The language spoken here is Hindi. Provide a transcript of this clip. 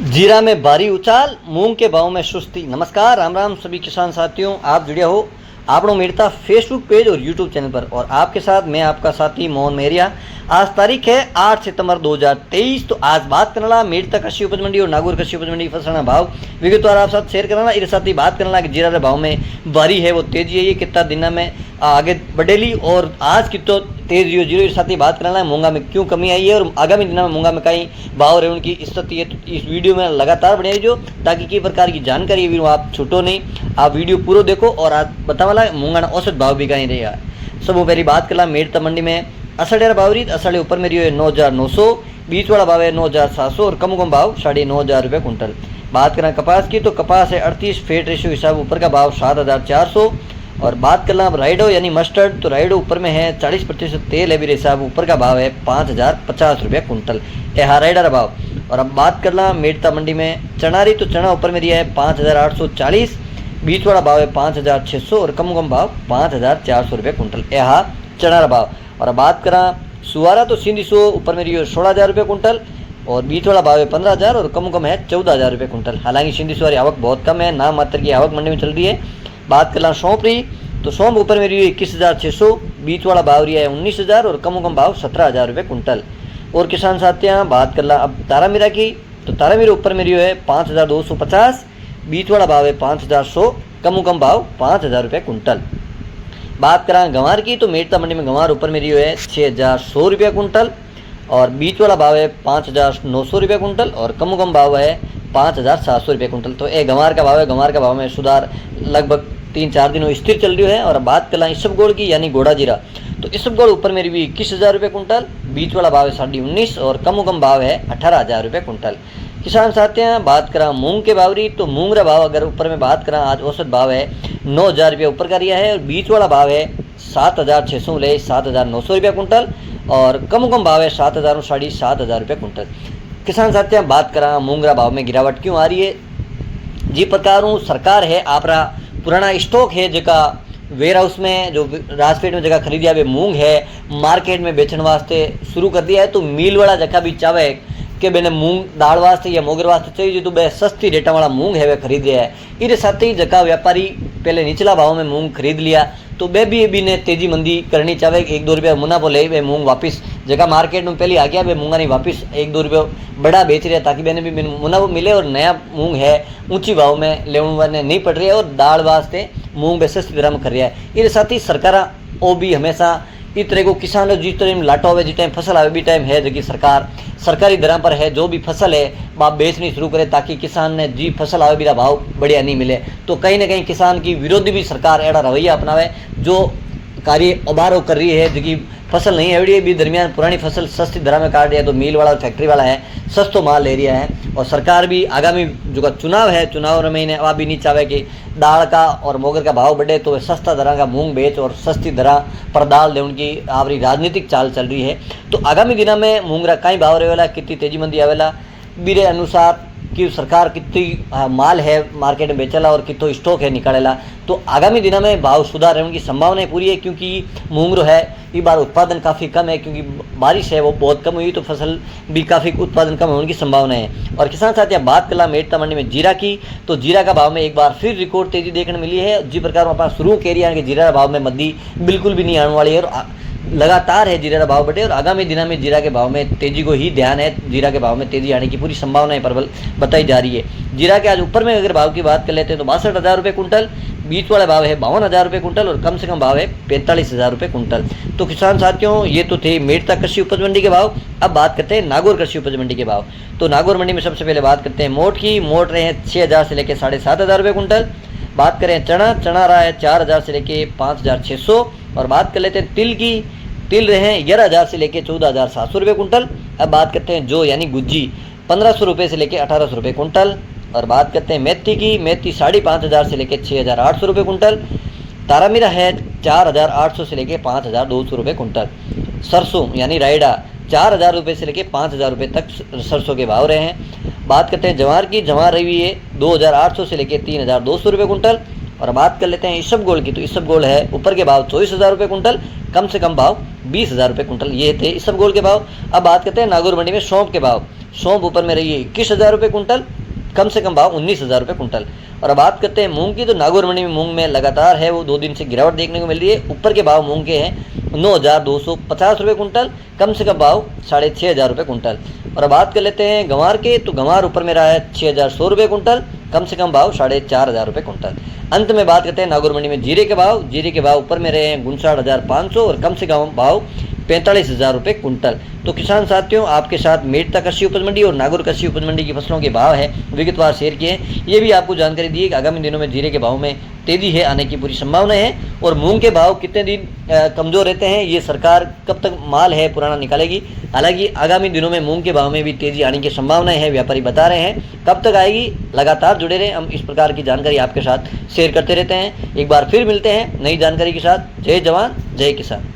जीरा में भारी उछाल, मूंग के भाव में सुस्ती। नमस्कार, राम राम सभी किसान साथियों। आप जुड़े हो आपनों मेरता फेसबुक पेज और यूट्यूब चैनल पर और आपके साथ मैं आपका साथी मोहन मेहरिया। आज तारीख है 8 सितंबर 2023। तो आज बात करना मेरता कृषि उपज मंडी और नागौर कृषि उपज मंडी फसल भाव विगतवार आप साथ शेयर करना। इस साथ ही बात करना कि जीरा के भाव में भारी है वो तेजी है, ये कितना दिन में आगे बढ़ेली और आज कितो तेजी हो जीरो। इस साथ ही बात करना मूंगा में क्यों कमी आई है और आगामी दिनों में मूंगा में कई भाव रहे उनकी स्थिति है। तो इस वीडियो में लगातार बने रहियो ताकि किसी प्रकार की जानकारी भी आप छूटो नहीं। आप वीडियो पूरा देखो और आज बताने वाला मूंगा औसत भाव भी कहीं रहेगा। सब पहली बात करला मेरता मंडी में असड़िया भाव रही। असड़े ऊपर में रही है 9,900, बीच वाला भाव है 9,700 और कम भाव 9,500 रुपये कुंटल। बात करें कपास की तो कपास है 38 फेट रेशियो हिसाब ऊपर का भाव 7,400। और बात करना अब राइडो यानी मस्टर्ड तो राइडो ऊपर में है 40% तेल है भी हिसाब ऊपर का भाव है 5,050 रुपये कुंटल। यह राइडर भाव। और अब बात करना मेरता मंडी में चना रही तो चना ऊपर में दिया है 5,840, बीच वाला भाव है 5,600 और कम भाव 5,400 रुपये कुंटल। यह चना भाव। और अब बात करा सुवारा तो सिंधी सो ऊपर में रही है 16,000 रुपये कुंटल और बीच वाला भाव है 15,000 और कम है 14,000 रुपये कुंटल। हालांकि सिंधी सुवारी आवक बहुत कम है, नाम मात्र की आवक मंडी में चल रही है। बात करना सौंप रही तो सौंप ऊपर में रही है 21,600, बीच वाला भाव रही है 19,000 और कम भाव 17,000 रुपये कुंटल। और किसान साथियाँ बात करना अब तारामीरा की तो तारामीरा ऊपर में रही है 5,250, बीच वाला भाव है 5,100, कम भाव 5,000 रुपये कुंटल। बात करा गंवार की तो मेरता मंडी में गंवार ऊपर में रही है 6,100 रुपये कुंटल और बीच वाला भाव है 5,900 रुपये कुंटल और कम भाव है 5,700 रुपये कुंटल। तो ये गंवार का भाव है। गंवार का भाव में सुधार लगभग 3-4 दिनों स्थिर चल रही है। और अब बात करें इसबगोल की यानी घोड़ा जीरा तो इसबगोल ऊपर में भी 21,000 रुपये कुंटल, बीच वाला भाव है 19,500 और कम भाव है 18,000 रुपये कुंटल। किसान साथियाँ बात करा मूंग के भाव रही तो मूंग का भाव अगर ऊपर में बात करा आज औसत भाव है 9,000 रुपये ऊपर का रिया है और बीच वाला भाव है 7,600 ले 7,900 रुपये कुंटल और कम भाव है 7,000 और 7,500 रुपये कुंटल। किसान साथियाँ बात करा मूंग भाव में गिरावट क्यों आ रही है जी प्रकार सरकार है आपरा पुराना स्टॉक है जगह वेयर हाउस में जो राजपेट में जगह खरीदिया वे मूंग है मार्केट में बेचने वास्ते शुरू कर दिया है। तो मिल वाला जगह भी चाहे कि मैंने मूंग दाल वास्ते या मोगर वास्ते चाहिए तो वह सस्ती रेटा वाला मूंग है वह खरीद लिया है। इस साथ ही जगह व्यापारी पहले निचला भाव में मूंग खरीद लिया तो वे भी ने तेजी मंदी करनी चाहे 1-2 रुपया मुनाफा ले वे मूंग वापस जगह मार्केट में पहले आ गया वे मूंगा नहीं वापस 1-2 रुपये बड़ा बेच रहा ताकि मैंने भी मुनाफा मिले और नया मूंग है ऊंची भाव में लेने वाले नहीं पड़ रही है और दाल वास्ते मूंग सस्ती दर में कर रहा है। इस साथ ही सरकार वो भी हमेशा इस तरह को किसान जिस तरह लाटो आवे जिस टाइम फसल आवे भी टाइम है जो कि सरकार सरकारी दर पर है जो भी फसल है वह बेचनी शुरू करे ताकि किसान ने जी फसल आवे भी भाव बढ़िया नहीं मिले। तो कहीं ना कहीं किसान की विरोधी भी सरकार ऐसा रवैया अपनावे जो कार्य अबारो कर रही है जो कि फसल नहीं है भी दरमियान पुरानी फसल सस्ती दर में काट रही है तो मिल वाला फैक्ट्री वाला है सस्तो माल ले रहा है। और सरकार भी आगामी जो चुनाव है चुनाव में वह भी नहीं चाहे कि दाल का और मोगर का भाव बढ़े तो सस्ता दर का मूंग बेच और सस्ती दर पर दाल दे उनकी आवरी राजनीतिक चाल चल रही है। तो आगामी दिनों में मूंगरा कई भाव रहेला कितनी तेजी मंदी आवेला बीरे अनुसार कि सरकार कितनी माल है मार्केट में बेचेला और कितो स्टॉक है निकालेला। तो आगामी दिनों में भाव सुधार होने की संभावना पूरी है क्योंकि मूंगरो है इस बार उत्पादन काफ़ी कम है क्योंकि बारिश है वो बहुत कम हुई तो फसल भी काफ़ी उत्पादन कम होने की संभावना है। और किसान साथ बात करला मेरता मंडी में जीरा की तो जीरा का भाव में एक बार फिर रिकॉर्ड तेजी देखने मिली है। जिस प्रकार अपना शुरू कह रही है कि जीरा का भाव में मद्दी बिल्कुल भी नहीं आने वाली है और लगातार है जीरा का भाव बढ़े और आगामी दिनों में जीरा के भाव में तेजी को ही ध्यान है। जीरा के भाव में तेजी आने की पूरी संभावनाएं प्रबल बताई जा रही है। जीरा के आज ऊपर में अगर भाव की बात कर लेते हैं तो 62,000 रुपये कुंटल, बीच वाला भाव है 52,000 रुपये कुंटल और कम से कम भाव है 45,000 रुपये कुंटल। तो किसान साथियों ये तो थे मेरता कृषि उपज मंडी के भाव। अब बात करते हैं नागौर कृषि उपज मंडी के भाव। तो नागौर मंडी में सबसे पहले बात करते हैं मोट की। मोट रहे हैं 6,000 से लेकर 7,500 रुपये कुंटल। बात करें चना, चना रहा है 4,000 से लेके 5,600। और बात कर लेते हैं तिल की। तिल रहे हैं 11,000 से लेके 14,700 रुपये कुंटल। अब बात करते हैं जो यानी गुज्जी 1,500 रुपये से लेके 1,800 रुपये कुंटल। और बात करते हैं मेथी की। मेथी 5,500 से लेके 6,800 रुपये कुंटल। तारामीरा है 4,800 से लेके 5,200 रुपये कुंटल। सरसों यानी रायडा 4,000 रुपये से लेके 5,000 रुपये तक सरसों के भाव रहे हैं। बात करते हैं जवार की। जवार रही है 2,800 से लेके 3,200 रुपये कुंटल। और अब बात कर लेते हैं इसबगोल की, तो इसबगोल है ऊपर के भाव 24,000 रुपये कुंटल, कम से कम भाव 20,000 रुपये कुंटल, ये थे इसबगोल के भाव। अब बात करते हैं नागौर मंडी में सौंफ के भाव। सौंफ ऊपर में रही है 21,000 रुपये कुंटल, कम से कम भाव 19,000 रुपये कुंटल। और अब बात करते हैं मूंग की, तो नागौर मंडी में मूंग में लगातार है वो 2 दिन से गिरावट देखने को मिल रही है। ऊपर के भाव मूंग के हैं 9,250 रुपये कुंटल, कम से कम भाव 6,500 रुपये कुंटल। और अब बात कर लेते हैं गंवार के, तो गंवार ऊपर में रहा है 6,100 रुपये कुंटल, कम से कम भाव 4,500 रुपये कुंटल। अंत में बात करते हैं नागौर मंडी में जीरे के भाव। जीरे के भाव ऊपर में रहे हैं 59,500 और कम से कम भाव 45,000 रुपये कुंटल। तो किसान साथियों, आपके साथ मेड़ता कृषि उपज मंडी और नागौर कृषि उपज मंडी की फसलों के भाव है विगतवार शेयर किए हैं। ये भी आपको जानकारी दी है कि आगामी दिनों में जीरे के भाव में तेजी है आने की पूरी संभावना है। और मूंग के भाव कितने दिन कमज़ोर रहते हैं, ये सरकार कब तक माल है पुराना निकालेगी। हालांकि आगामी दिनों में मूंग के भाव में भी तेजी आने की संभावनाएं है, व्यापारी बता रहे हैं। कब तक आएगी, लगातार जुड़े रहें, हम इस प्रकार की जानकारी आपके साथ शेयर करते रहते हैं। एक बार फिर मिलते हैं नई जानकारी के साथ। जय जवान जय किसान।